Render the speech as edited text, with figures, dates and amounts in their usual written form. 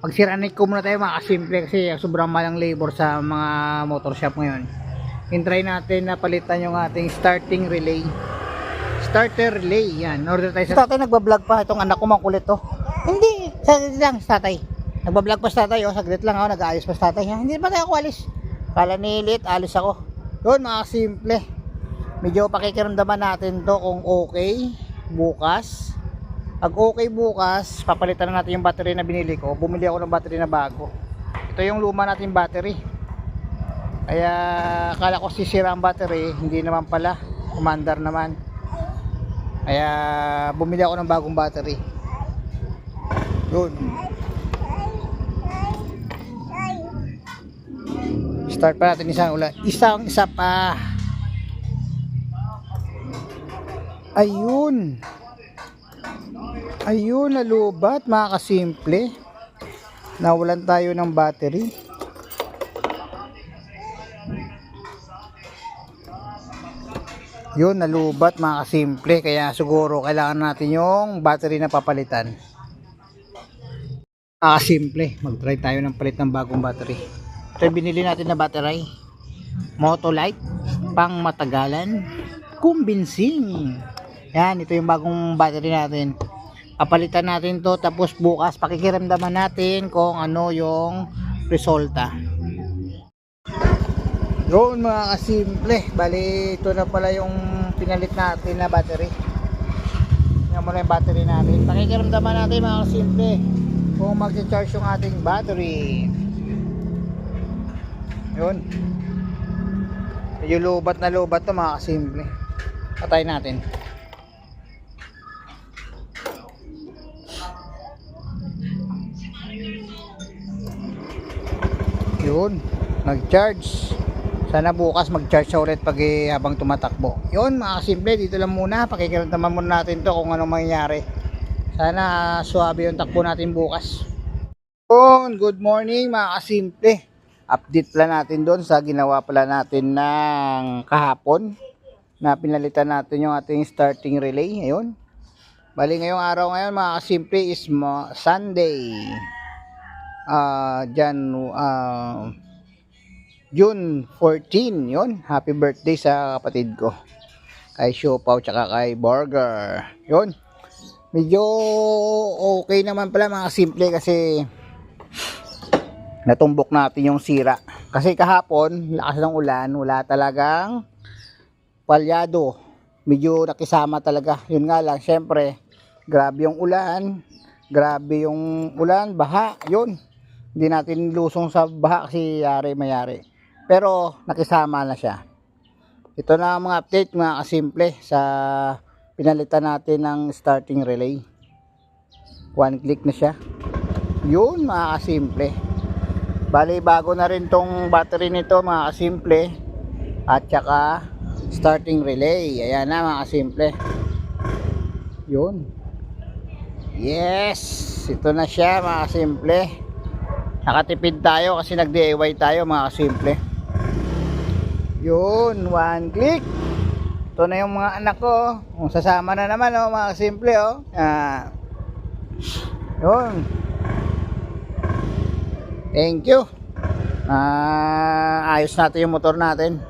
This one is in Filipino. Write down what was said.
Pagsiranik ko muna tayo mga kasimple kasi sobrang malang labor sa mga motor shop ngayon. Hintry natin na palitan yung ating starting relay. Starter relay, yan. Order tayo sa tatay, nagbablog pa. Itong anak ko makulit to. Hindi, saglit lang sa tatay. Nagbablog pa sa tatay, oh. Saglit lang, oh. Nag-aayos pa sa tatay. Hindi pa tayo ako alis. Kala nilit, alis ako. Yun mga simple. Medyo pakikiramdaman natin to kung okay bukas. Pag okay bukas, papalitan na natin yung battery na binili ko. Bumili ako ng battery na bago. Ito yung luma natin battery. Kaya akala ko sisira ang battery, hindi naman pala. Commander naman. Kaya bumili ako ng bagong battery. Yun. Start pa natin isa pa. Ayun. Ayun, nalubat mga kasimple. Nawalan tayo ng battery. Yun, nalubat mga kasimple. Kaya siguro kailangan natin yung battery na papalitan. Mga kasimple, mag-try tayo ng palit ng bagong battery. Ito yung binili natin na battery. Motolite, pang matagalan, kumbensing. Yan, ito yung bagong battery natin. Papalitan natin to, tapos bukas pakikiramdaman natin kung ano yung resulta. Yun mga kasimple, bali ito na pala yung pinalit natin na battery. Tingnan mo na yung battery natin. Pakikiramdaman natin mga kasimple kung mag-charge yung ating battery. Yun. Medyo lubat na lubat to mga kasimple. Patay natin. Yun, nag-charge. Sana bukas mag-charge ulit pag habang tumatakbo. Yun mga kasimple, dito lang muna. Pakikiramdaman muna natin to kung anong mangyayari. Sana suwabe yung takbo natin bukas. Yun, good morning mga kasimple. Update pala natin doon sa ginawa pala natin ng kahapon na pinalitan natin yung ating starting relay. Ayun. Bali ngayong araw ngayon mga kasimple is Sunday. June 14, yun. Happy birthday sa kapatid ko. Kay Siopaw tsaka kay Burger. Yun. Medyo okay naman pala mga simple kasi natumbok natin yung sira. Kasi kahapon, lakas ng ulan, wala talagang palyado. Medyo nakisama talaga. Yun nga lang, syempre, grabe yung ulan, baha, yun. Hindi natin lusong sa baha kasi mayari. Pero nakisama na siya. Ito na ang mga update mga kasimple sa pinalitan natin ng starting relay. One click na siya. Yun mga kasimple. Bali bago na rin tong battery nito mga kasimple. At saka starting relay. Ayan na mga kasimple. Yun. Yes. Ito na siya mga kasimple. Nakatipid tayo kasi nag-DIY tayo mga kasimple. Yun, one click. Ito na yung mga anak ko. Kung sasama na naman mga kasimple Yun. Thank you. Ayos natin yung motor natin.